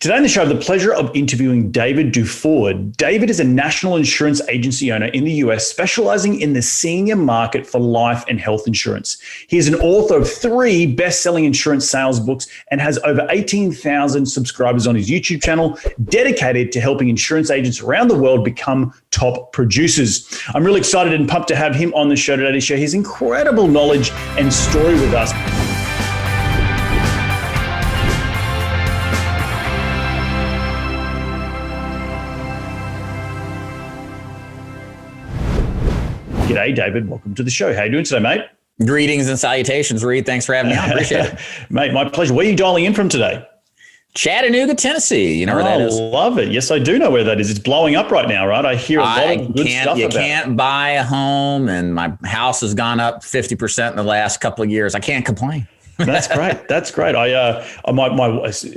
Today on the show, I have the pleasure of interviewing David Duford. David is a national insurance agency owner in the US, specializing in the senior market for life and health insurance. He is an author of 3 best-selling insurance sales books and has over 18,000 subscribers on his YouTube channel, dedicated to helping insurance agents around the world become top producers. I'm really excited and pumped to have him on the show today to share his incredible knowledge and story with us. G'day, David. Welcome to the show. How are you doing today, mate? Greetings and salutations, Reed. Thanks for having me on. Appreciate it. Mate, my pleasure. Where are you dialing in from today? Chattanooga, Tennessee. You know where that is? I love it. Yes, I do know where that is. It's blowing up right now, right? I hear a lot of good stuff about it. You can't buy a home, and my house has gone up 50% in the last couple of years. I can't complain. That's great. That's great.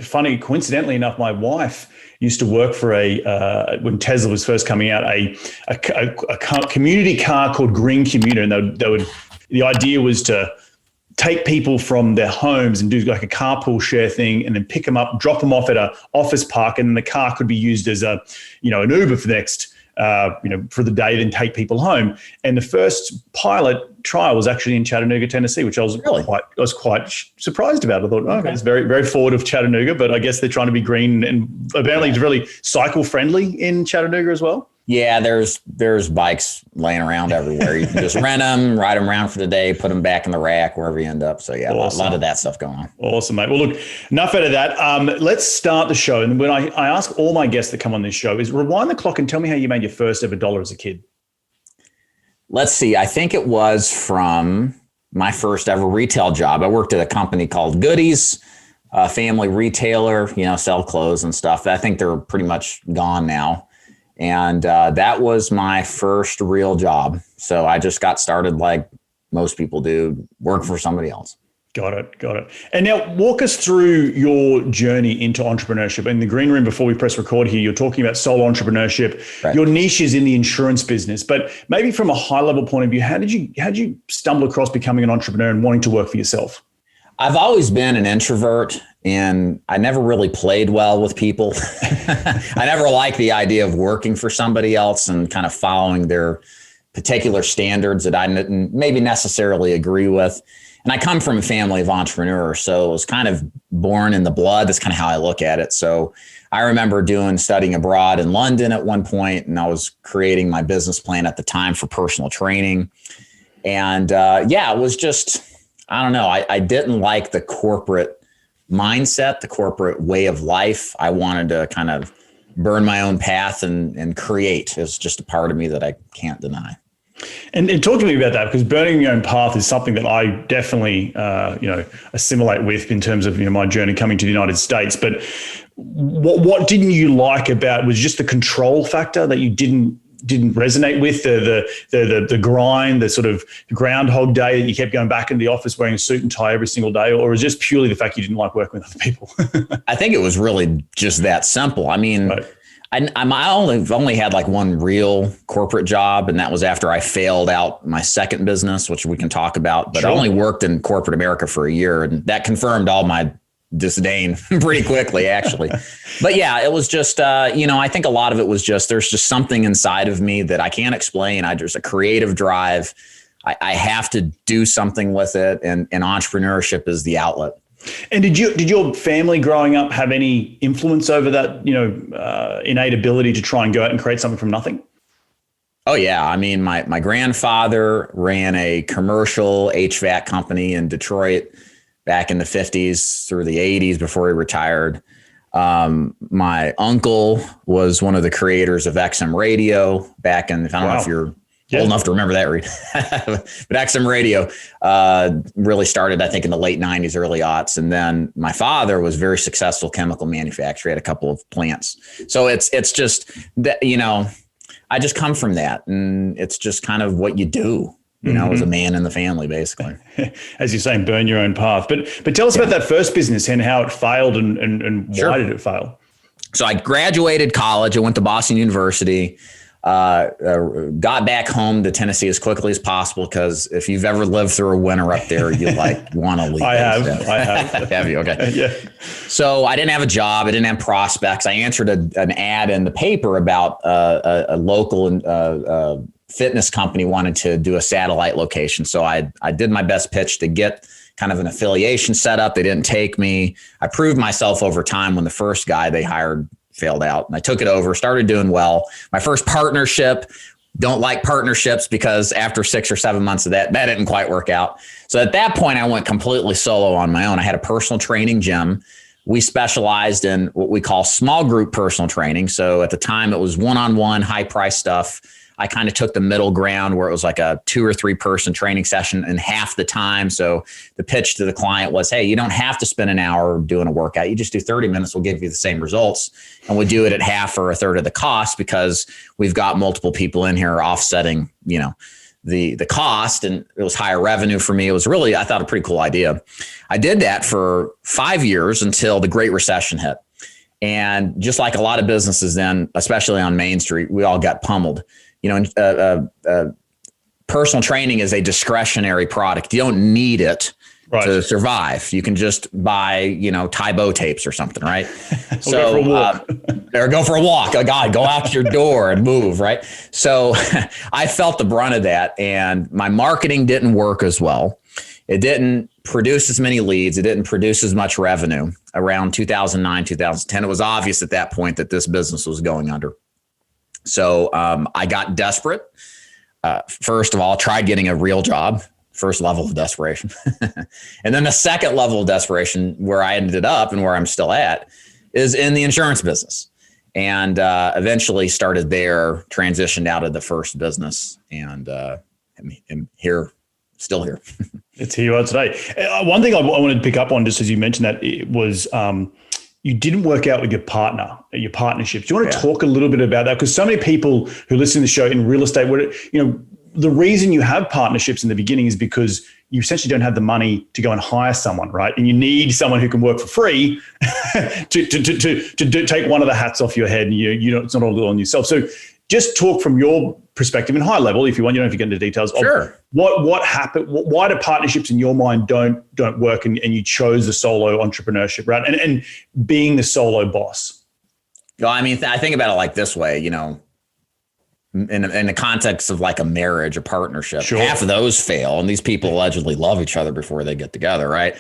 Funny, coincidentally enough, my wife used to work for when Tesla was first coming out, a community car called Green Commuter, and the idea was to take people from their homes and do like a carpool share thing, and then pick them up, drop them off at an office park, and then the car could be used as an Uber for the next for the day, then take people home. And the first pilot trial was actually in Chattanooga, Tennessee, which I was quite surprised about. I thought, okay, it's very, very forward of Chattanooga, but I guess they're trying to be green, and apparently it's really cycle friendly in Chattanooga as well. Yeah, there's bikes laying around everywhere. You can just rent them, ride them around for the day, put them back in the rack wherever you end up. So yeah, awesome. A lot of that stuff going on. Awesome, mate. Well, look, enough out of that. Let's start the show. And when I ask all my guests that come on this show is rewind the clock and tell me how you made your first ever dollar as a kid. Let's see. I think it was from my first ever retail job. I worked at a company called Goodies, a family retailer, sell clothes and stuff. I think they're pretty much gone now. And that was my first real job. So I just got started like most people do, work for somebody else. Got it. And now walk us through your journey into entrepreneurship. In the green room before we press record here, you're talking about solo entrepreneurship. Right. Your niche is in the insurance business, but maybe from a high level point of view, how did you stumble across becoming an entrepreneur and wanting to work for yourself? I've always been an introvert, and I never really played well with people. I never liked the idea of working for somebody else and kind of following their particular standards that I didn't maybe necessarily agree with. And I come from a family of entrepreneurs, so it was kind of born in the blood. That's kind of how I look at it. So I remember studying abroad in London at one point, and I was creating my business plan at the time for personal training. And it was just, I don't know. I didn't like the corporate mindset, the corporate way of life. I wanted to kind of burn my own path and create. It's just a part of me that I can't deny. And talk to me about that, because burning your own path is something that I definitely, assimilate with in terms of, my journey coming to the United States. But what didn't you like about, was just the control factor that you didn't resonate with, the grind, the sort of Groundhog Day that you kept going back into the office wearing a suit and tie every single day, or was it just purely the fact you didn't like working with other people? I think it was really just that simple. I mean, right. I only had like one real corporate job, and that was after I failed out my second business, which we can talk about. But sure. I only worked in corporate America for a year, and that confirmed all my disdain pretty quickly, actually. But yeah, it was just, I think a lot of it was just, there's just something inside of me that I can't explain. There's a creative drive. I have to do something with it, and entrepreneurship is the outlet. And did your family growing up have any influence over that, innate ability to try and go out and create something from nothing? Oh yeah. I mean, my grandfather ran a commercial HVAC company in Detroit back in the 50s through the 80s before he retired. My uncle was one of the creators of XM Radio back in, I don't know if you're old enough to remember that, Reed. But XM Radio really started, I think, in the late 90s, early aughts. And then my father was a very successful chemical manufacturer, had a couple of plants. So it's just that, I just come from that, and it's just kind of what you do. As a man in the family, basically. As you're saying, burn your own path. But tell us about that first business and how it failed and Sure. Why did it fail? So I graduated college. I went to Boston University. got back home to Tennessee as quickly as possible, because if you've ever lived through a winter up there, you want to leave. I have. Have you? Okay. Yeah. So I didn't have a job. I didn't have prospects. I answered an ad in the paper about a local fitness company wanted to do a satellite location. So I did my best pitch to get kind of an affiliation set up. They didn't take me. I proved myself over time when the first guy they hired failed out, and I took it over, started doing well. My first partnership, don't like partnerships because after 6 or 7 months of that didn't quite work out. So at that point, I went completely solo on my own. I had a personal training gym. We specialized in what we call small group personal training. So at the time it was one-on-one, high price stuff. I kind of took the middle ground where it was like a 2 or 3 person training session in half the time. So the pitch to the client was, hey, you don't have to spend an hour doing a workout. You just do 30 minutes. We'll give you the same results. And we do it at half or a third of the cost, because we've got multiple people in here offsetting, the cost, and it was higher revenue for me. It was really, I thought, a pretty cool idea. I did that for 5 years until the Great Recession hit. And just like a lot of businesses then, especially on Main Street, we all got pummeled. Personal training is a discretionary product. You don't need it to survive. You can just buy, Tybo tapes or something, right? So, or go for a walk. Oh God, go out your door and move, right? So I felt the brunt of that, and my marketing didn't work as well. It didn't produce as many leads. It didn't produce as much revenue. Around 2009, 2010, it was obvious at that point that this business was going under. So I got desperate. First of all, tried getting a real job, first level of desperation. And then the second level of desperation, where I ended up and where I'm still at, is in the insurance business. And eventually started there, transitioned out of the first business, and am here, still here. It's here you are today. One thing I wanted to pick up on, just as you mentioned that, it was you didn't work out with your partner, your partnerships. Do you want to talk a little bit about that? Because so many people who listen to the show in real estate, the reason you have partnerships in the beginning is because you essentially don't have the money to go and hire someone, right? And you need someone who can work for free to take one of the hats off your head, and it's not all on yourself. So just talk from your perspective in high level, if you want. You don't have to get into details. Sure. What happened? Why do partnerships in your mind don't work, and you chose the solo entrepreneurship route and being the solo boss? Well, I mean, I think about it like this way, in the context of like a marriage, a partnership, half of those fail, and these people allegedly love each other before they get together, right?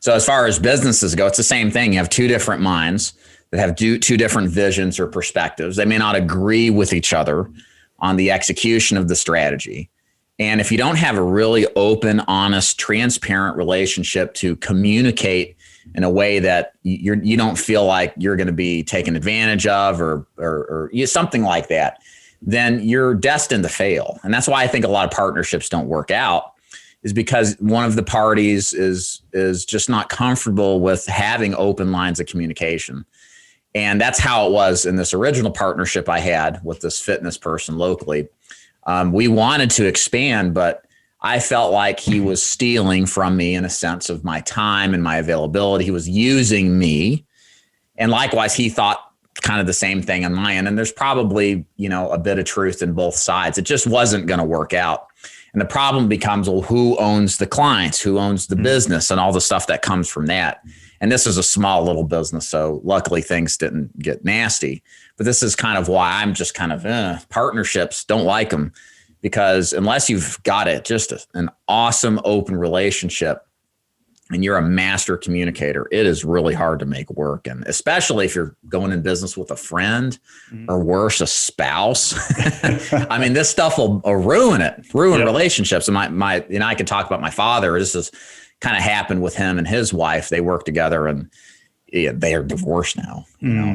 So as far as businesses go, it's the same thing. You have two different minds that have two different visions or perspectives. They may not agree with each other on the execution of the strategy. And if you don't have a really open, honest, transparent relationship to communicate in a way that you don't feel like you're going to be taken advantage of or something like that, then you're destined to fail. And that's why I think a lot of partnerships don't work out, is because one of the parties is just not comfortable with having open lines of communication. And that's how it was in this original partnership I had with this fitness person locally. We wanted to expand, but I felt like he was stealing from me in a sense of my time and my availability. He was using me. And likewise, he thought kind of the same thing on my end. And there's probably, a bit of truth in both sides. It just wasn't going to work out. And the problem becomes, well, who owns the clients? Who owns the business and all the stuff that comes from that? And this is a small little business, so luckily things didn't get nasty. But this is kind of why I'm just kind of partnerships, don't like them, because unless you've got an awesome open relationship and you're a master communicator, it is really hard to make work. And especially if you're going in business with a friend or worse, a spouse. I mean, this stuff will ruin relationships. And I can talk about my father. This is kind of happened with him and his wife. They work together, and they are divorced now.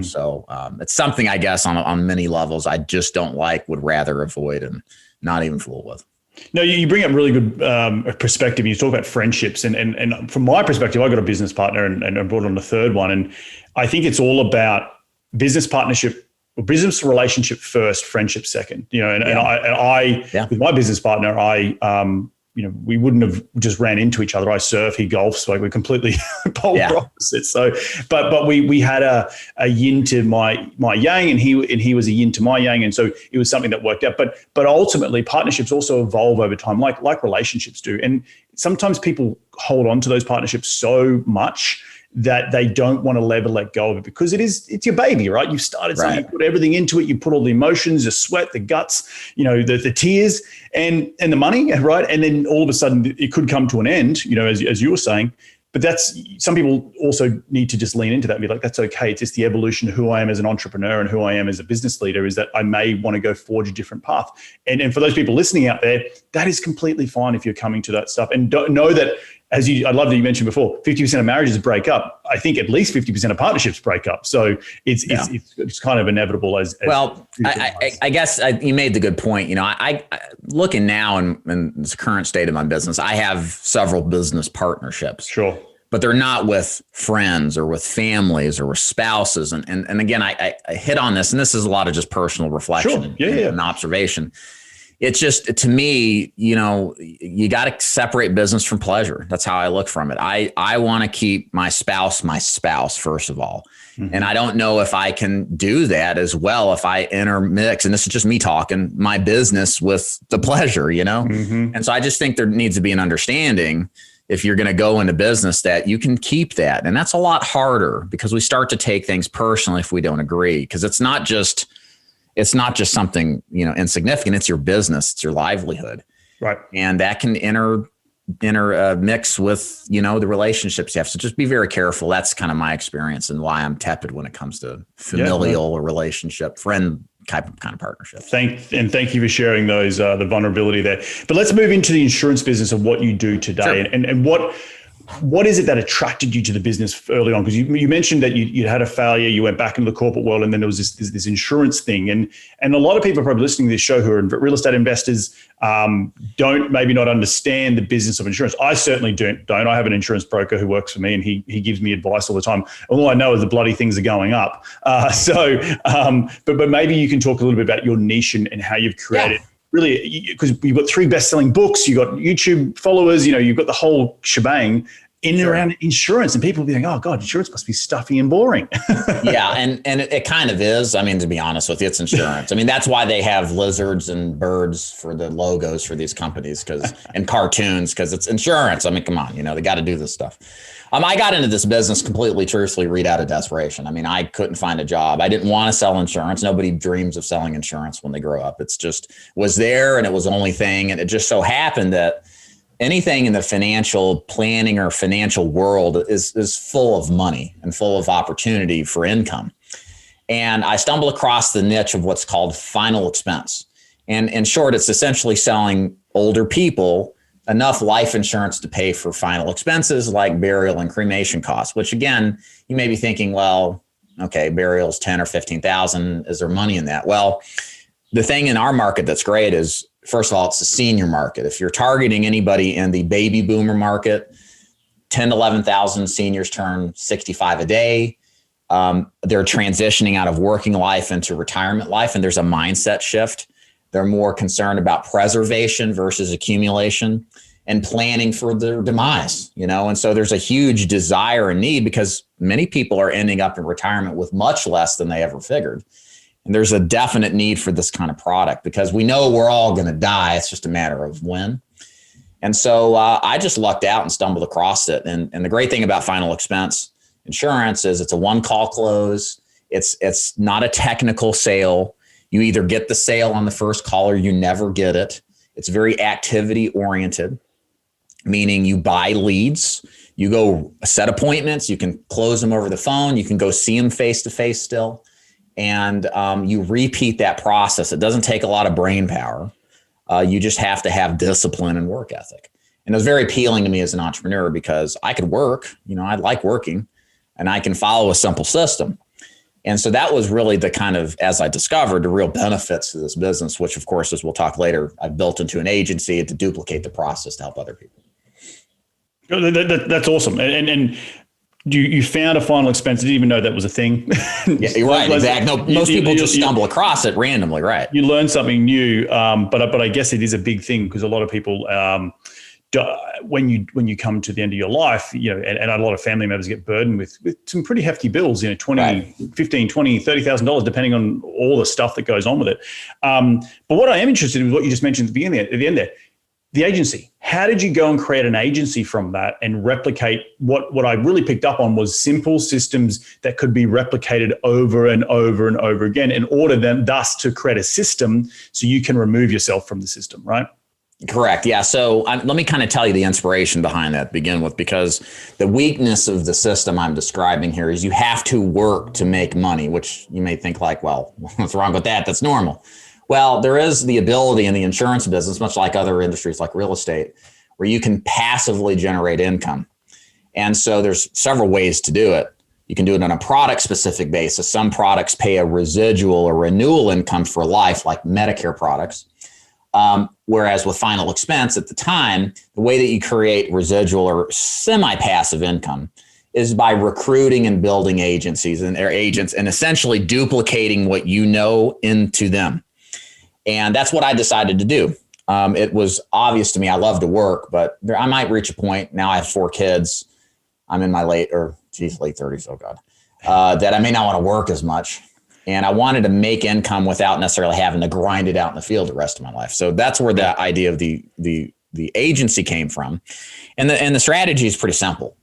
So it's something, I guess, on many levels I just don't like, would rather avoid and not even fool with. No, you bring up really good perspective. You talk about friendships, and from my perspective, I got a business partner and I brought on a third one, and I think it's all about business partnership, or business relationship first, friendship second. And I with my business partner, we wouldn't have just ran into each other. I surf, he golfs, so we're completely polar opposites. So, but we had a yin to my yang, and he was a yin to my yang, and so it was something that worked out. But ultimately, partnerships also evolve over time, like relationships do, and sometimes people hold on to those partnerships so much that they don't want to ever let go of it, because it's your baby, right? You've started something, you put everything into it, you put all the emotions, the sweat, the guts, the tears and the money, right? And then all of a sudden it could come to an end, as you were saying. But some people also need to just lean into that and be like, that's okay. It's just the evolution of who I am as an entrepreneur and who I am as a business leader, is that I may want to go forge a different path. And for those people listening out there, that is completely fine if you're coming to that stuff. And don't know that, I love that you mentioned before, 50% of marriages break up. I think at least 50% of partnerships break up. So it's kind of inevitable. I guess you made the good point. I looking now in the current state of my business, I have several business partnerships. Sure. But they're not with friends or with families or with spouses. And again, I hit on this, and this is a lot of just personal reflection and observation. It's just, to me, you got to separate business from pleasure. That's how I look from it. I want to keep my spouse, first of all. Mm-hmm. And I don't know if I can do that as well if I intermix, and this is just me talking, my business with the pleasure, Mm-hmm. And so I just think there needs to be an understanding, if you're going to go into business, that you can keep that. And that's a lot harder, because we start to take things personally if we don't agree, because it's not just something, insignificant. It's your business. It's your livelihood. Right. And that can intermix with, the relationships you have. So just be very careful. That's kind of my experience, and why I'm tepid when it comes to familial or relationship, friend kind of partnership. Thank you for sharing those, the vulnerability there. But let's move into the insurance business of what you do today. Sure. And what is it that attracted you to the business early on? Because you mentioned that you had a failure, you went back into the corporate world, and then there was this insurance thing. And a lot of people probably listening to this show who are real estate investors don't maybe not understand the business of insurance. I certainly don't. I have an insurance broker who works for me, and he gives me advice all the time. All I know is the bloody things are going up. But maybe you can talk a little bit about your niche and how you've created. Yeah. Really, because you've got 3 best-selling books, you've got YouTube followers, you've got the whole shebang in and around insurance, and people will be thinking, oh God, insurance must be stuffy and boring. Yeah, and it kind of is. I mean, to be honest with you, it's insurance. I mean, that's why they have lizards and birds for the logos for these companies, and cartoons, because it's insurance. I mean, come on, they got to do this stuff. I got into this business completely, truthfully, read out of desperation. I mean, I couldn't find a job. I didn't want to sell insurance. Nobody dreams of selling insurance when they grow up. It's just was there, and it was the only thing. And it just so happened that anything in the financial planning or financial world is full of money and full of opportunity for income. And I stumbled across the niche of what's called final expense. And in short, it's essentially selling older people enough life insurance to pay for final expenses like burial and cremation costs, which again, you may be thinking, well, okay, burial's 10 or 15,000. Is there money in that? Well, the thing in our market that's great is, first of all, it's the senior market. If you're targeting anybody in the baby boomer market, 10 to 11,000 seniors turn 65 a day. They're transitioning out of working life into retirement life, and there's a mindset shift. They're more concerned about preservation versus accumulation and planning for their demise, and so there's a huge desire and need, because many people are ending up in retirement with much less than they ever figured. And there's a definite need for this kind of product, because we know we're all going to die. It's just a matter of when. And so I just lucked out and stumbled across it. And the great thing about final expense insurance is it's a one-call close. It's not a technical sale. You either get the sale on the first call or you never get it. It's very activity oriented, meaning you buy leads, you go set appointments, you can close them over the phone, you can go see them face to face still. And you repeat that process. It doesn't take a lot of brain power. You just have to have discipline and work ethic. And it was very appealing to me as an entrepreneur, because I could work, I like working, and I can follow a simple system. And so that was really the kind of, as I discovered, the real benefits to this business, which of course, as we'll talk later, I've built into an agency to duplicate the process to help other people. That's awesome. And you found a final expense. I didn't even know that was a thing. Yeah, you're right. Exactly. No, most people just stumble across it randomly, right? You learn something new, but I guess it is a big thing, because a lot of people, when you come to the end of your life, and a lot of family members get burdened with some pretty hefty bills, 20, right. 15, 20, $30,000, depending on all the stuff that goes on with it. But what I am interested in is what you just mentioned at the end there, the agency. How did you go and create an agency from that and replicate what I really picked up on was simple systems that could be replicated over and over and over again in order then thus to create a system so you can remove yourself from the system, right? Correct. Yeah. So let me kind of tell you the inspiration behind that to begin with, because the weakness of the system I'm describing here is you have to work to make money, which you may think like, well, what's wrong with that? That's normal. Well, there is the ability in the insurance business, much like other industries like real estate, where you can passively generate income. And so there's several ways to do it. You can do it on a product specific basis. Some products pay a residual or renewal income for life, like Medicare products. Whereas with final expense at the time, the way that you create residual or semi-passive income is by recruiting and building agencies and their agents and essentially duplicating what you know into them. And that's what I decided to do. It was obvious to me. I love to work, but I might reach a point. Now I have 4 kids. I'm in my late 30s. Oh God, that I may not want to work as much. And I wanted to make income without necessarily having to grind it out in the field the rest of my life. So that's where the idea of the agency came from. And the strategy is pretty simple.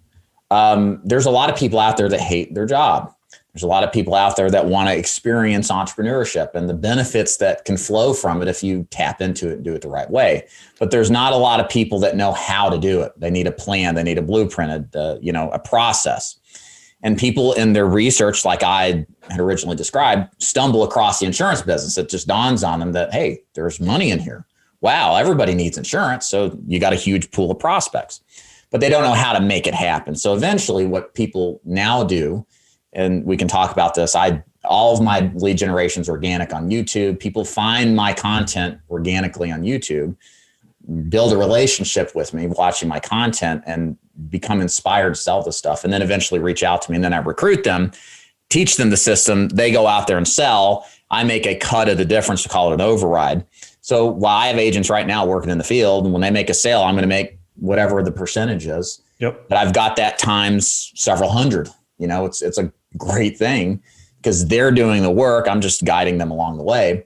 There's a lot of people out there that hate their job. There's a lot of people out there that want to experience entrepreneurship and the benefits that can flow from it if you tap into it and do it the right way. But there's not a lot of people that know how to do it. They need a plan. They need a blueprint, a process. And people in their research, like I had originally described, stumble across the insurance business. It just dawns on them that, hey, there's money in here. Wow, everybody needs insurance. So you got a huge pool of prospects, but they don't know how to make it happen. So eventually what people now do, and we can talk about this, all of my lead generation is organic on YouTube. People find my content organically on YouTube, build a relationship with me watching my content and become inspired to sell this stuff, and then eventually reach out to me. And then I recruit them, teach them the system. They go out there and sell. I make a cut of the difference to call it an override. So while I have agents right now working in the field, and when they make a sale, I'm going to make whatever the percentage is. Yep. But I've got that times several hundred. It's a great thing because they're doing the work. I'm just guiding them along the way,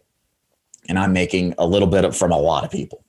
and I'm making a little bit from a lot of people.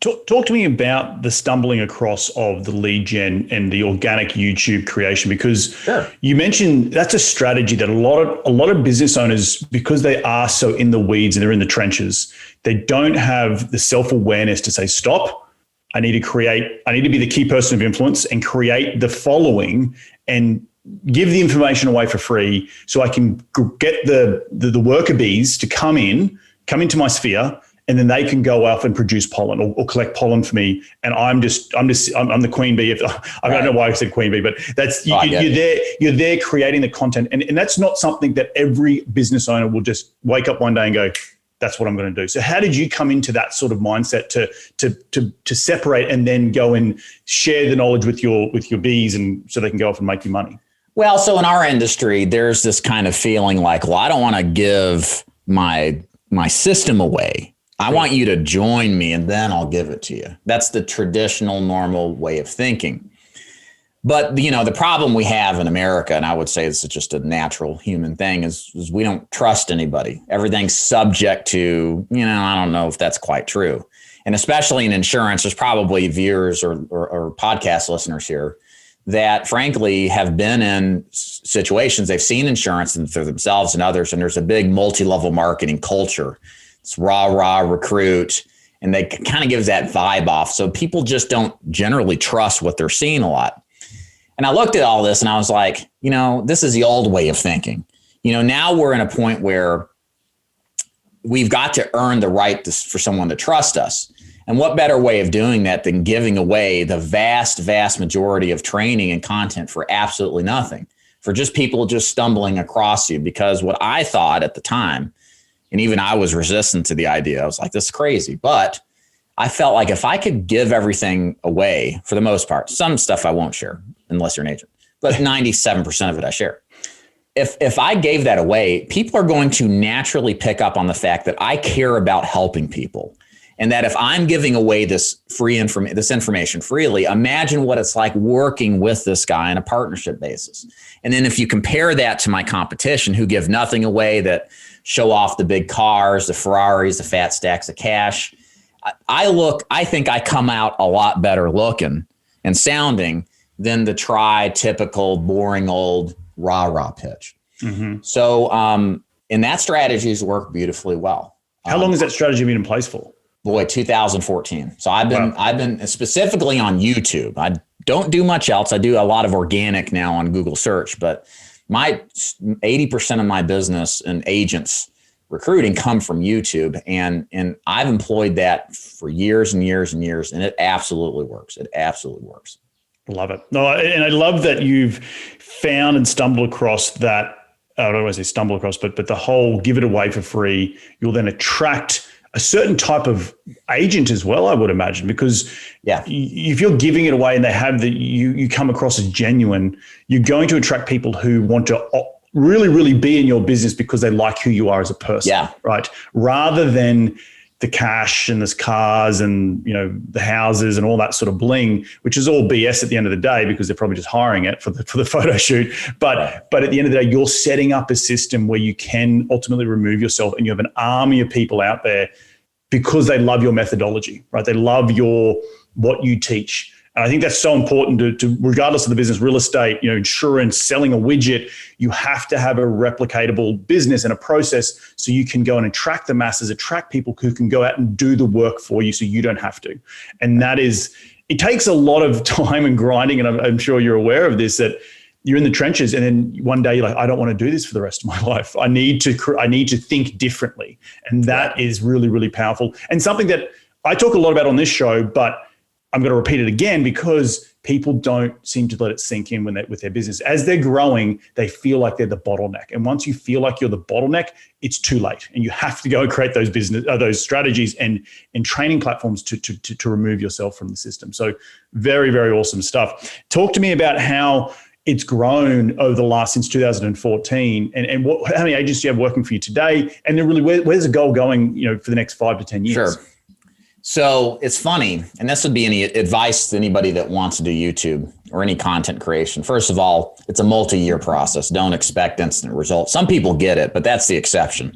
Talk to me about the stumbling across of the lead gen and the organic YouTube creation, because You mentioned that's a strategy that a lot of business owners, because they are so in the weeds and they're in the trenches, they don't have the self-awareness to say, stop, I need to be the key person of influence and create the following and give the information away for free so I can get the worker bees to come into my sphere. And then they can go off and produce pollen or collect pollen for me. And I'm the queen bee. I don't know why I said queen bee, but that's you're there creating the content. And that's not something that every business owner will just wake up one day and go, that's what I'm going to do. So how did you come into that sort of mindset to separate and then go and share the knowledge with your bees and so they can go off and make you money? Well, so in our industry, there's this kind of feeling like, well, I don't want to give my system away. I want you to join me and then I'll give it to you. That's the traditional, normal way of thinking. But, the problem we have in America, and I would say this is just a natural human thing, is we don't trust anybody. Everything's subject to, I don't know if that's quite true. And especially in insurance, there's probably viewers or podcast listeners here that frankly have been in situations, they've seen insurance for themselves and others, and there's a big multi-level marketing culture. It's rah, recruit, and they kind of gives that vibe off. So people just don't generally trust what they're seeing a lot. And I looked at all this and I was like, this is the old way of thinking. Now we're in a point where we've got to earn the right for someone to trust us. And what better way of doing that than giving away the vast, vast majority of training and content for absolutely nothing, for just people just stumbling across you? Because what I thought at the time, and even I was resistant to the idea. I was like, this is crazy. But I felt like if I could give everything away, for the most part, some stuff I won't share unless you're an agent, but 97% of it I share. If I gave that away, people are going to naturally pick up on the fact that I care about helping people. And that if I'm giving away this this information freely, imagine what it's like working with this guy on a partnership basis. And then if you compare that to my competition who give nothing away, that show off the big cars, the Ferraris, the fat stacks of cash, I think I come out a lot better looking and sounding than the typical boring old rah-rah pitch. Mm-hmm. So, and that strategy has worked beautifully well. How long has that strategy been in place for? Boy, 2014. So I've been specifically on YouTube. I don't do much else. I do a lot of organic now on Google search, but my 80% of my business and agents recruiting come from YouTube. And I've employed that for years and years and years. And it absolutely works. It absolutely works. Love it. No, and I love that you've found and stumbled across that. I don't want to say stumble across, but the whole give it away for free. You'll then attract a certain type of agent as well, I would imagine, because if you're giving it away and they have you come across as genuine, you're going to attract people who want to really, really be in your business because they like who you are as a person, right? Rather than the cash and the cars and, the houses and all that sort of bling, which is all BS at the end of the day because they're probably just hiring it for the photo shoot. But at the end of the day, you're setting up a system where you can ultimately remove yourself, and you have an army of people out there because they love your methodology, right? They love what you teach. And I think that's so important to regardless of the business, real estate, insurance, selling a widget, you have to have a replicatable business and a process so you can go and attract the masses, attract people who can go out and do the work for you so you don't have to. And it takes a lot of time and grinding. And I'm sure you're aware of this, that you're in the trenches and then one day you're like, I don't want to do this for the rest of my life. I need to think differently. And that is really, really powerful. And something that I talk a lot about on this show, but I'm going to repeat it again because people don't seem to let it sink in with their business. As they're growing, they feel like they're the bottleneck. And once you feel like you're the bottleneck, it's too late. And you have to go and create those strategies and training platforms to remove yourself from the system. So very, very awesome stuff. Talk to me about how it's grown over since 2014 and how many agents do you have working for you today? And then really where's the goal going, for the next 5 to 10 years? Sure. So it's funny, and this would be any advice to anybody that wants to do YouTube or any content creation. First of all, it's a multi-year process. Don't expect instant results. Some people get it, but that's the exception.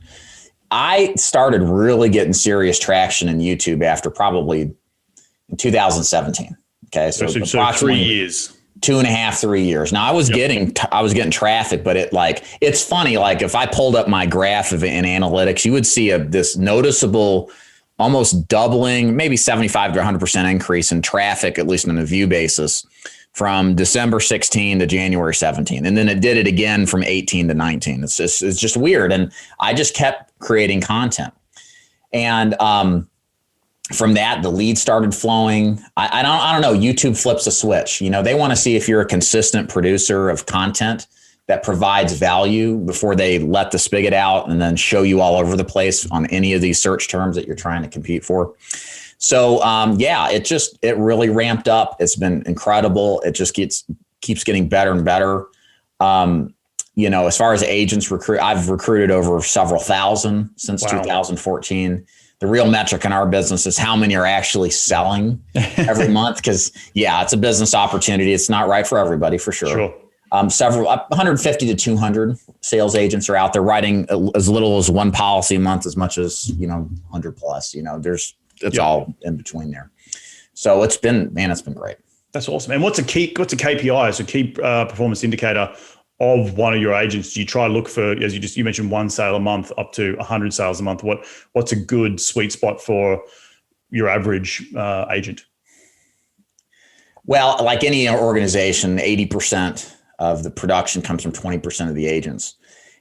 I started really getting serious traction in YouTube after probably in 2017. Okay, so approximately 3 years. 2.5, 3 years. Now I was getting traffic, but it's funny. Like if I pulled up my graph in analytics, you would see this noticeable, almost doubling, maybe 75 to 100% increase in traffic, at least on a view basis, from December 16 to January 17. And then it did it again from 18 to 19. It's just weird. And I just kept creating content. And from that, the leads started flowing. I don't know. YouTube flips a switch. They want to see if you're a consistent producer of content that provides value before they let the spigot out and then show you all over the place on any of these search terms that you're trying to compete for. So, it really ramped up. It's been incredible. It just keeps getting better and better. As far as agents I've recruited over several thousand since 2014. The real metric in our business is how many are actually selling every month. Because it's a business opportunity. It's not right for everybody, for sure. Sure. 150 to 200 sales agents are out there writing as little as one policy a month, as much as 100 plus. It's all in between there. So it's been great. That's awesome. And what's a KPI? So key performance indicator of one of your agents. Do you try to look for, as you mentioned, one sale a month up to 100 sales a month? What's a good sweet spot for your average agent? Well, like any organization, 80% of the production comes from 20% of the agents.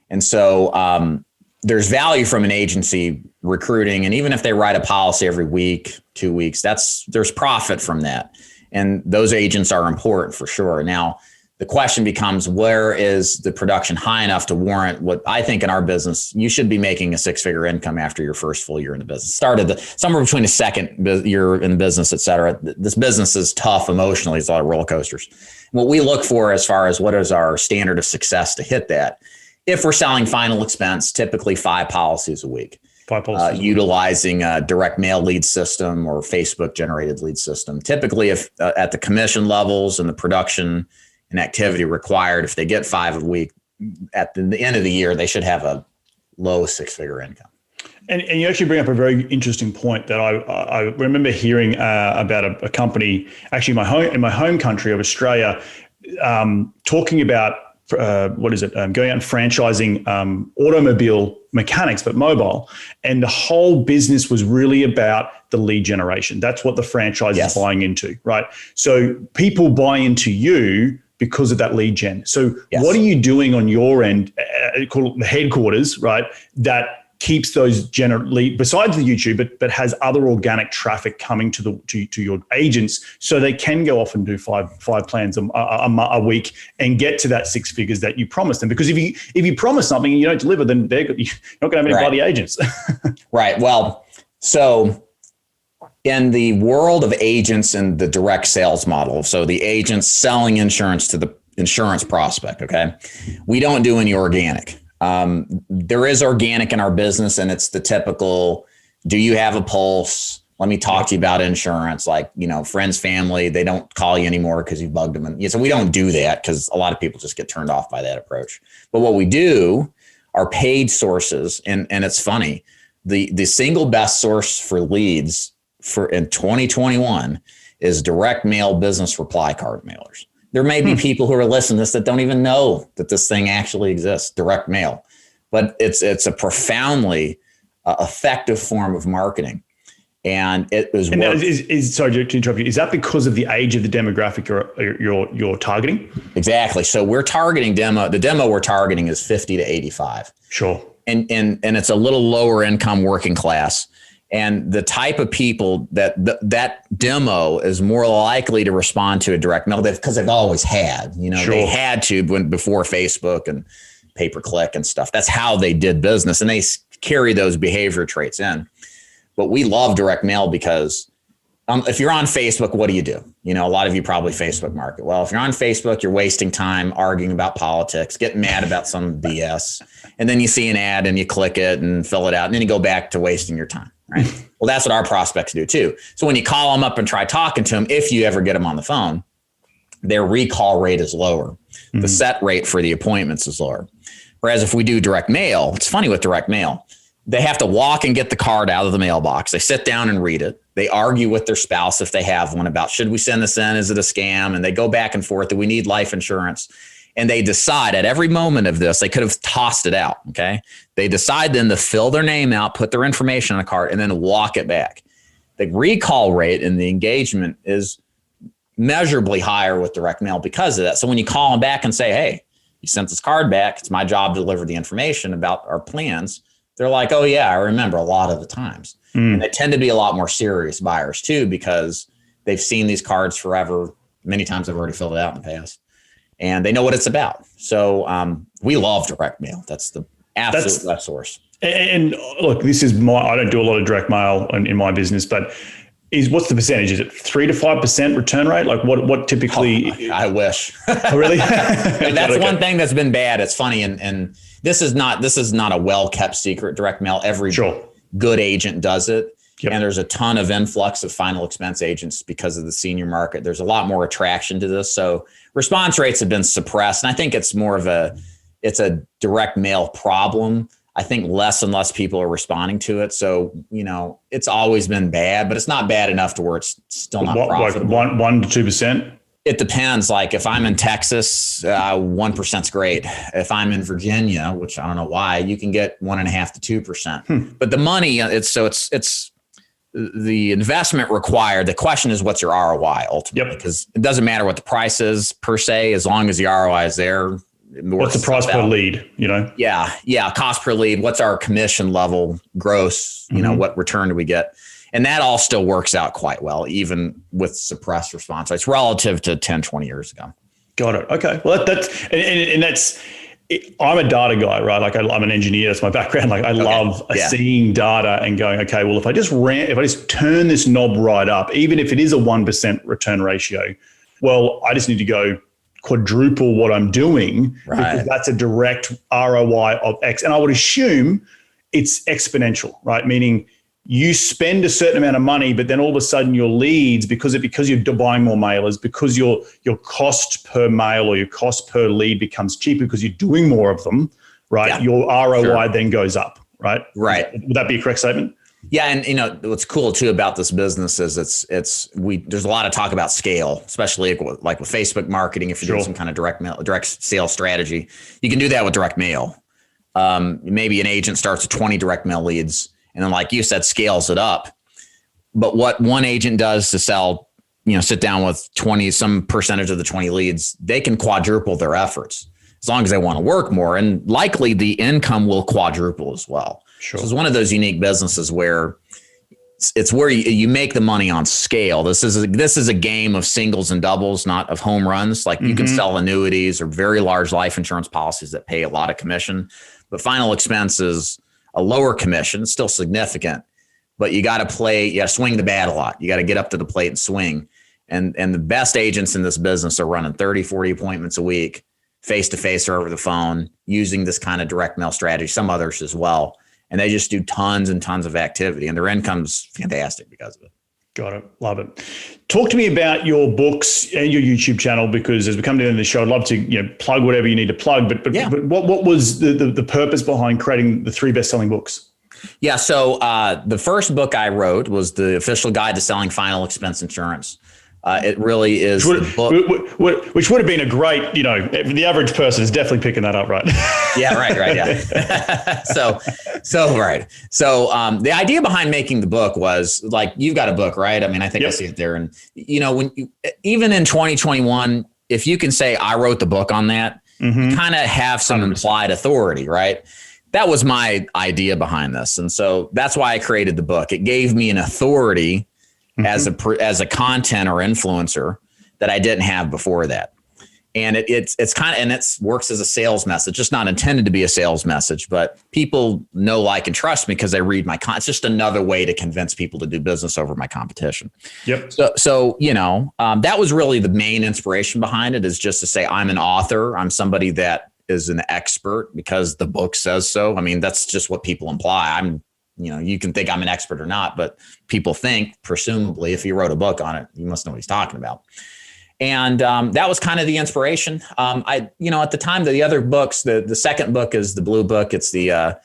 And so there's value from an agency recruiting. And even if they write a policy every week, 2 weeks, there's profit from that. And those agents are important for sure. Now, the question becomes, where is the production high enough to warrant what I think in our business, you should be making a 6-figure income after your first full year in the business. Started somewhere between the second year in the business, et cetera. This business is tough emotionally. It's a lot of roller coasters. What we look for as far as what is our standard of success to hit that, if we're selling final expense, typically 5 policies a week. Five policies. Utilizing a direct mail lead system or Facebook generated lead system. Typically, if at the commission levels and the production and activity required, if they get 5 a week, at the end of the year, they should have a low 6-figure income. And you actually bring up a very interesting point that I remember hearing about a company, actually in my home country of Australia, talking about going out and franchising automobile mechanics, but mobile. And the whole business was really about the lead generation. That's what the franchise is buying into, right? So people buy into you because of that lead gen. So what are you doing on your end, call it the headquarters, right, that keeps those besides the YouTube, but has other organic traffic coming to your agents, so they can go off and do five plans a week and get to that 6 figures that you promised them? Because if you promise something and you don't deliver, then you're not going to have any bloody agents. Right. Well, so in the world of agents and the direct sales model, so the agents selling insurance to the insurance prospect, okay, we don't do any organic. There is organic in our business, and it's the typical, do you have a pulse? Let me talk to you about insurance. Like, friends, family, they don't call you anymore because you bugged them. And so we don't do that because a lot of people just get turned off by that approach. But what we do are paid sources. And it's funny, the single best source for leads in 2021 is direct mail business reply card mailers. There may be people who are listening to this that don't even know that this thing actually exists, direct mail, but it's a profoundly effective form of marketing. And it was. And sorry to interrupt you. Is that because of the age of the demographic you're targeting? Exactly. So we're targeting the demo we're targeting is 50 to 85. Sure. And it's a little lower income working class. And the type of people that demo is more likely to respond to a direct mail because they've always had, they had to before Facebook and pay-per-click and stuff. That's how they did business, and they carry those behavior traits in. But we love direct mail because if you're on Facebook, what do? A lot of you probably Facebook market. Well, if you're on Facebook, you're wasting time arguing about politics, getting mad about some BS. And then you see an ad and you click it and fill it out. And then you go back to wasting your time. Right. Well, that's what our prospects do too. So when you call them up and try talking to them, if you ever get them on the phone, their recall rate is lower. Mm-hmm. The set rate for the appointments is lower. Whereas if we do direct mail, it's funny with direct mail, they have to walk and get the card out of the mailbox. They sit down and read it. They argue with their spouse if they have one about, should we send this in? Is it a scam? And they go back and forth. Do we need life insurance? And they decide at every moment of this, they could have tossed it out. Okay. They decide then to fill their name out, put their information on a card, and then walk it back. The recall rate and the engagement is measurably higher with direct mail because of that. So when you call them back and say, hey, you sent this card back, it's my job to deliver the information about our plans. They're like, oh yeah, I remember a lot of the times. And they tend to be a lot more serious buyers too, because they've seen these cards forever. Many times they've already filled it out in the past. And they know what it's about. So we love direct mail. That's the absolute best source. And look, I don't do a lot of direct mail in my business, but what's the percentage? Is it 3 to 5% return rate? Like what typically? Oh, I wish. Oh, really? And that's one thing that's been bad. It's funny. And this is not a well-kept secret, direct mail. Every good agent does it. Yep. And there's a ton of influx of final expense agents because of the senior market. There's a lot more attraction to this. So response rates have been suppressed. And I think it's more of it's a direct mail problem. I think less and less people are responding to it. So, it's always been bad, but it's not bad enough to where it's still not profitable. Like 1 to 2%? It depends. Like if I'm in Texas, 1% is great. If I'm in Virginia, which I don't know why, you can get 1.5 to 2%. But the money, it's the investment required. The question is, what's your ROI ultimately? Because it doesn't matter what the price is per se, as long as the ROI is there. What's the price per lead? Yeah. Cost per lead. What's our commission level gross? What return do we get? And that all still works out quite well, even with suppressed response rates relative to 10, 20 years ago. Got it. Okay. Well, that's, I'm a data guy, right? Like I'm an engineer. That's my background. Like I love seeing data and going, okay, well, if I just turn this knob right up, even if it is a 1% return ratio, well, I just need to go quadruple what I'm doing because that's a direct ROI of X. And I would assume it's exponential, right? Meaning you spend a certain amount of money, but then all of a sudden your leads, because you're buying more mailers, because your cost per mail or your cost per lead becomes cheaper because you're doing more of them, right? Yeah, your ROI sure. then goes up, right? Right. Would that be a correct statement? Yeah, and what's cool too about this business is there's a lot of talk about scale, especially like with Facebook marketing. If you're doing some kind of direct sales strategy, you can do that with direct mail. Maybe an agent starts with 20 direct mail leads, and then, like you said, scales it up. But what one agent does to sell, sit down with some percentage of the 20 leads, they can quadruple their efforts as long as they want to work more, and likely the income will quadruple as well. Sure. So it's one of those unique businesses where it's where you make the money on scale. This is a game of singles and doubles, not of home runs. Like you can sell annuities or very large life insurance policies that pay a lot of commission, but final expense is a lower commission. It's still significant, but you got to swing the bat a lot. You got to get up to the plate and swing. And the best agents in this business are running 30, 40 appointments a week, face-to-face or over the phone, using this kind of direct mail strategy, some others as well. And they just do tons and tons of activity, and their income's fantastic because of it. Got it. Love it. Talk to me about your books and your YouTube channel, because as we come to the end of the show, I'd love to plug whatever you need to plug. But what was the purpose behind creating the 3 best-selling books? Yeah. So the first book I wrote was The Official Guide to Selling Final Expense Insurance. It really is the book. Which would have been a great, the average person is definitely picking that up, right? Yeah, right. Yeah. So right. So the idea behind making the book was, like, you've got a book, right? I mean, I think I see it there. And, even in 2021, if you can say I wrote the book on that, you kind of have some 100%. Implied authority, right? That was my idea behind this. And so that's why I created the book. It gave me an authority as a content or influencer that I didn't have before that. And it works as a sales message. It's not intended to be a sales message, but people know, like, and trust me because they read my content. It's just another way to convince people to do business over my competition. Yep. So that was really the main inspiration behind it, is just to say I'm an author. I'm somebody that is an expert because the book says so. I mean, that's just what people imply. You can think I'm an expert or not, but people think, presumably, if he wrote a book on it, you must know what he's talking about. And that was kind of the inspiration. At the time, the other books, the second book is the Blue Book. It's the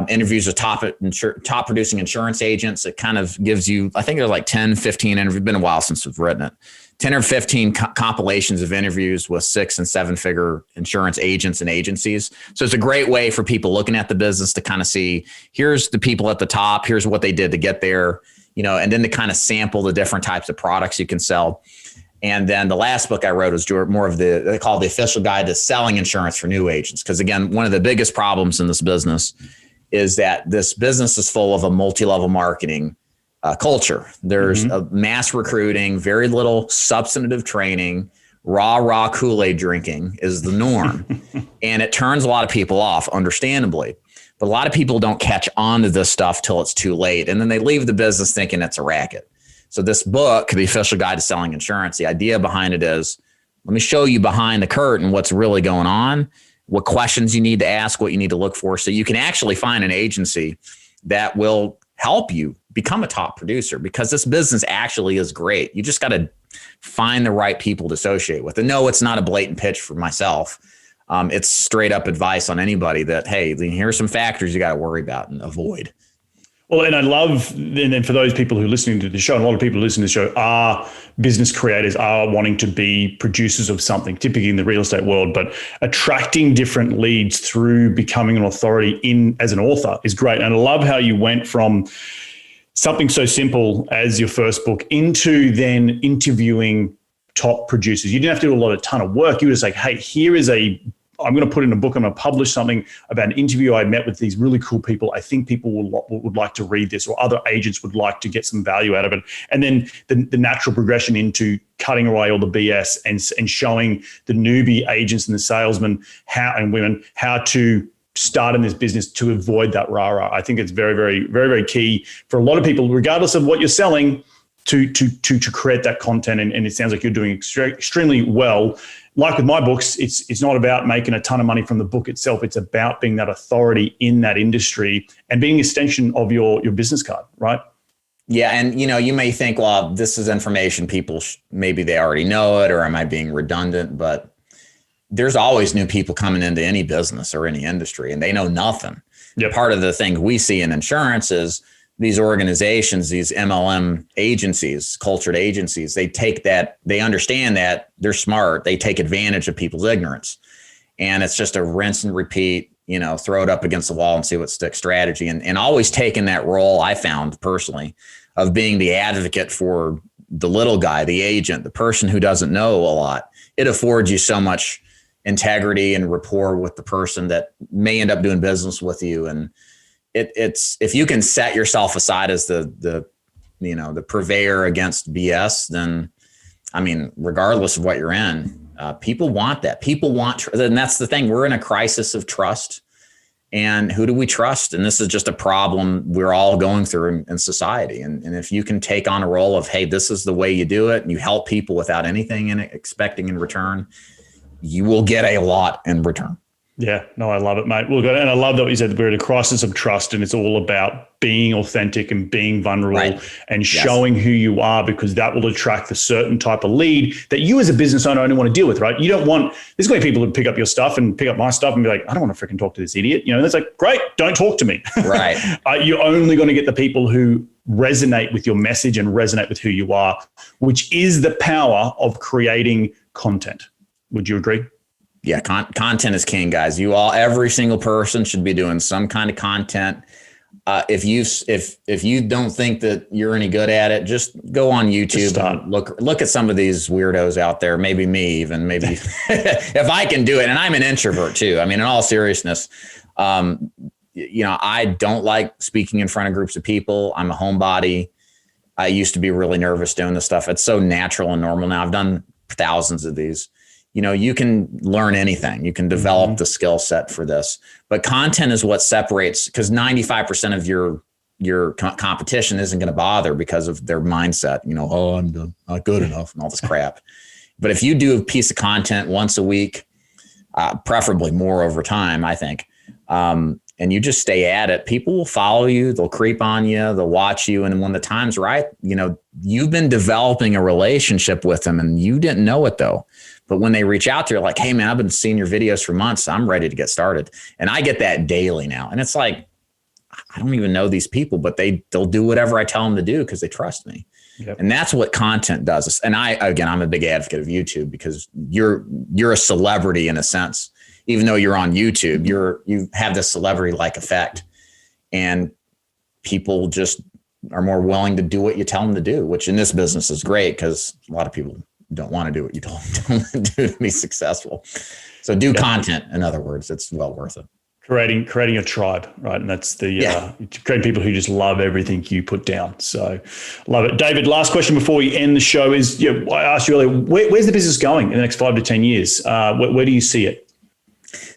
interviews with top producing insurance agents. It kind of gives you, I think there's like 10, 15 interviews. It's been a while since we've written it. 10 or 15 compilations of interviews with 6- and 7-figure insurance agents and agencies. So it's a great way for people looking at the business to kind of see, here's the people at the top, here's what they did to get there, and then to kind of sample the different types of products you can sell. And then the last book I wrote was more of they call it The Official Guide to Selling Insurance for New Agents. Because again, one of the biggest problems in this business is that this business is full of a multi-level marketing culture. There's a mass recruiting, very little substantive training, raw Kool-Aid drinking is the norm. And it turns a lot of people off, understandably. But a lot of people don't catch on to this stuff till it's too late. And then they leave the business thinking it's a racket. So this book, The Official Guide to Selling Insurance, the idea behind it is, let me show you behind the curtain what's really going on, what questions you need to ask, what you need to look for, so you can actually find an agency that will help you become a top producer, because this business actually is great. You just got to find the right people to associate with. And no, it's not a blatant pitch for myself. It's straight up advice on anybody that, hey, here's some factors you got to worry about and avoid. Well, and I love, and then for those people who are listening to the show, and a lot of people who listen to the show are business creators, are wanting to be producers of something, typically in the real estate world, but attracting different leads through becoming an authority as an author is great. And I love how you went from something so simple as your first book into then interviewing top producers. You didn't have to do a ton of work. You were just like, hey, I'm going to put in a book. I'm going to publish something about an interview I met with these really cool people. I think people would like to read this, or other agents would like to get some value out of it. And then the natural progression into cutting away all the BS and showing the newbie agents and the salesmen and women how to start in this business to avoid that rah-rah. I think it's very, very, very, very key for a lot of people, regardless of what you're selling. to create that content. And it sounds like you're doing extremely well. Like with my books, it's not about making a ton of money from the book itself. It's about being that authority in that industry and being an extension of your business card, right? Yeah. And, you may think, well, this is information people, maybe they already know it, or am I being redundant? But there's always new people coming into any business or any industry, and they know nothing. Yep. Part of the thing we see in insurance is these organizations, these MLM agencies, cultured agencies, they understand that they're smart. They take advantage of people's ignorance. And it's just a rinse and repeat, throw it up against the wall and see what sticks strategy. And always taking that role, I found personally, of being the advocate for the little guy, the agent, the person who doesn't know a lot. It affords you so much integrity and rapport with the person that may end up doing business with you. And it's if you can set yourself aside as the purveyor against BS, then regardless of what you're in, people want that. People want, and that's the thing. We're in a crisis of trust, and who do we trust? And this is just a problem we're all going through in society. And if you can take on a role of, hey, this is the way you do it, and you help people without anything expecting in return, you will get a lot in return. Yeah, no, I love it, mate. Well, and I love that you said we're in a crisis of trust, and it's all about being authentic and being vulnerable and showing who you are, because that will attract the certain type of lead that you as a business owner only want to deal with, right? You don't want, there's going to be people who pick up your stuff and pick up my stuff and be like, I don't want to freaking talk to this idiot. That's like, great, don't talk to me. Right. You're only going to get the people who resonate with your message and resonate with who you are, which is the power of creating content. Would you agree? Yeah, content is king, guys. Every single person should be doing some kind of content. If you don't think that you're any good at it, just go on YouTube and look at some of these weirdos out there. Maybe me, even maybe if I can do it. And I'm an introvert too. In all seriousness, I don't like speaking in front of groups of people. I'm a homebody. I used to be really nervous doing this stuff. It's so natural and normal now. I've done thousands of these. You can learn anything. You can develop the skill set for this, but content is what separates, because 95% of your competition isn't going to bother because of their mindset. I'm not good enough and all this crap. But if you do a piece of content once a week, preferably more over time, I think, and you just stay at it, people will follow you. They'll creep on you. They'll watch you. And when the time's right, you've been developing a relationship with them and you didn't know it though. But when they reach out to you, like, hey, man, I've been seeing your videos for months. I'm ready to get started. And I get that daily now. And it's like, I don't even know these people, but they'll do whatever I tell them to do because they trust me. Yep. And that's what content does. And I'm a big advocate of YouTube, because you're a celebrity in a sense. Even though you're on YouTube, you have this celebrity-like effect. And people just are more willing to do what you tell them to do, which in this business is great because a lot of people don't want to do what you told them to do to be successful. So do content. In other words, it's well worth it. Creating a tribe, right? And that's creating people who just love everything you put down. So love it. David, last question before we end the show is, I asked you earlier, where's the business going in the next 5 to 10 years? Where do you see it?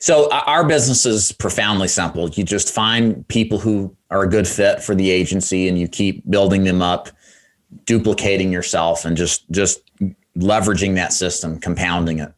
So our business is profoundly simple. You just find people who are a good fit for the agency and you keep building them up, duplicating yourself and just leveraging that system, compounding it.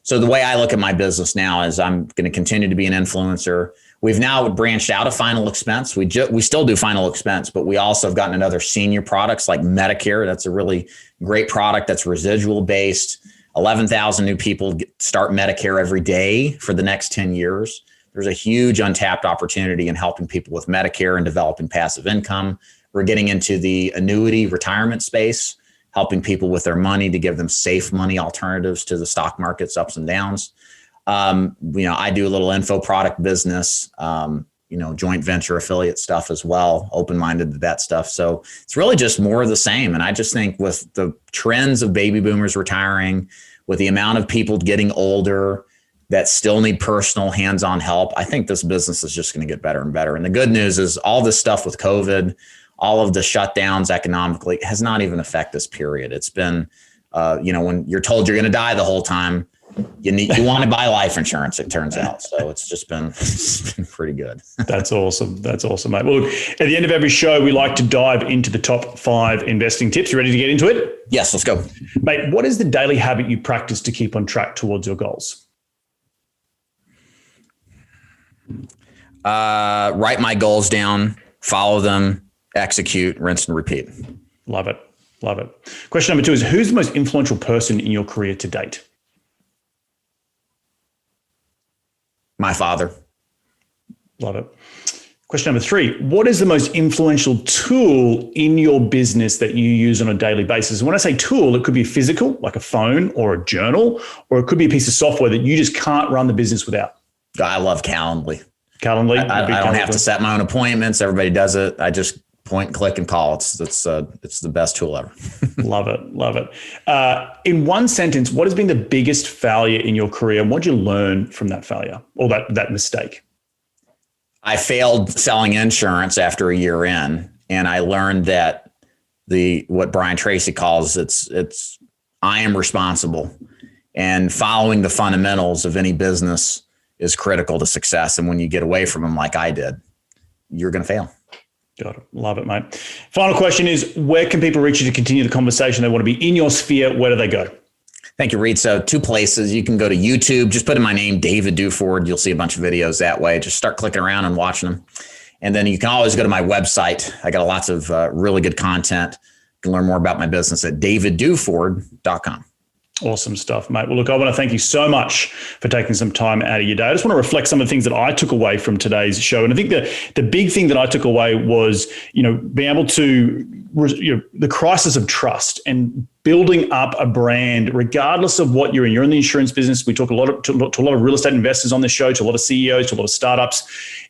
So the way I look at my business now is I'm going to continue to be an influencer. We've now branched out of final expense. We still do final expense, but we also have gotten another senior products like Medicare. That's a really great product that's residual based. 11,000 new people start Medicare every day for the next 10 years. There's a huge untapped opportunity in helping people with Medicare and developing passive income. We're getting into the annuity retirement space, helping people with their money to give them safe money alternatives to the stock market's ups and downs. I do a little info product business, joint venture affiliate stuff as well, open-minded to that stuff. So it's really just more of the same. And I just think with the trends of baby boomers retiring, with the amount of people getting older that still need personal hands-on help, I think this business is just going to get better and better. And the good news is all this stuff with COVID, all of the shutdowns economically has not even affected this period. It's been, when you're told you're going to die the whole time, you want to buy life insurance, it turns out. So it's been pretty good. That's awesome. That's awesome, mate. Well, at the end of every show, we like to dive into the top 5 investing tips. You ready to get into it? Yes, let's go. Mate, what is the daily habit you practice to keep on track towards your goals? Write my goals down, follow them, execute, rinse and repeat. Love it. Love it. Question number 2 is, who's the most influential person in your career to date? My father. Love it. Question number 3, what is the most influential tool in your business that you use on a daily basis? And when I say tool, it could be physical, like a phone or a journal, or it could be a piece of software that you just can't run the business without. I love Calendly. Calendly? I don't have to set my own appointments. Everybody does it. I just point, click, and call. It's the best tool ever. Love it. Love it. In one sentence, what has been the biggest failure in your career, and what did you learn from that failure or that mistake? I failed selling insurance after a year in, and I learned that what Brian Tracy calls it's I am responsible, and following the fundamentals of any business is critical to success. And when you get away from them, like I did, you're going to fail. Got it. Love it, mate. Final question is, where can people reach you to continue the conversation? They want to be in your sphere. Where do they go? Thank you, Reed. So 2 places. You can go to YouTube. Just put in my name, David Duford. You'll see a bunch of videos that way. Just start clicking around and watching them. And then you can always go to my website. I got lots of really good content. You can learn more about my business at davidduford.com. Awesome stuff, mate. Well, look, I want to thank you so much for taking some time out of your day. I just want to reflect some of the things that I took away from today's show. And I think the big thing that I took away was, being able to, the crisis of trust and building up a brand, regardless of what you're in. You're in the insurance business. We talk to a lot of real estate investors on this show, to a lot of CEOs, to a lot of startups.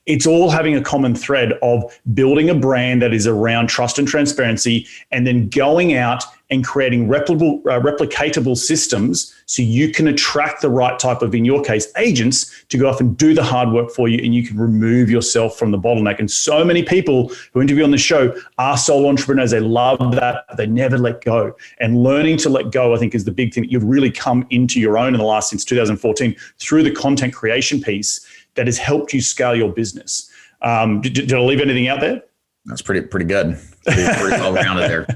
It's all having a common thread of building a brand that is around trust and transparency, and then going out and creating replicatable systems so you can attract the right type of, in your case, agents to go off and do the hard work for you, and you can remove yourself from the bottleneck. And so many people who interview on the show are solo entrepreneurs. They love that. They never let go. And learning to let go, I think, is the big thing that you've really come into your own in the last, since 2014, through the content creation piece that has helped you scale your business. Did I leave anything out there? That's pretty good. Pretty well-rounded there.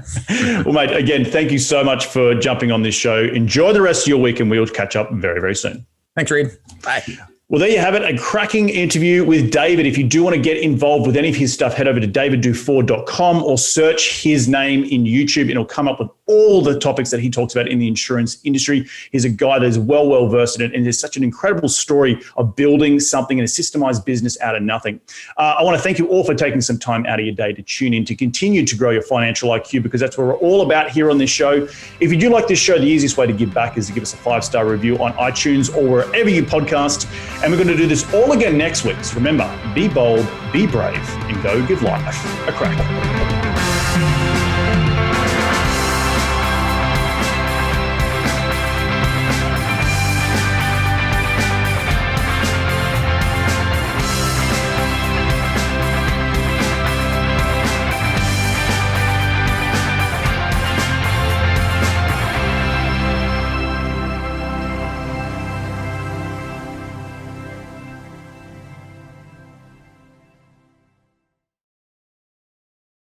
Well, mate, again, thank you so much for jumping on this show. Enjoy the rest of your week, and we'll catch up very, very soon. Thanks, Reed. Bye. Well, there you have it, a cracking interview with David. If you do want to get involved with any of his stuff, head over to davidduford.com or search his name in YouTube, and it'll come up with all the topics that he talks about in the insurance industry. He's a guy that is well versed in it, and there's such an incredible story of building something in a systemized business out of nothing. I want to thank you all for taking some time out of your day to tune in, to continue to grow your financial IQ, because that's what we're all about here on this show. If you do like this show, the easiest way to give back is to give us a 5-star review on iTunes or wherever you podcast. And we're going to do this all again next week. So remember, be bold, be brave, and go give life a crack.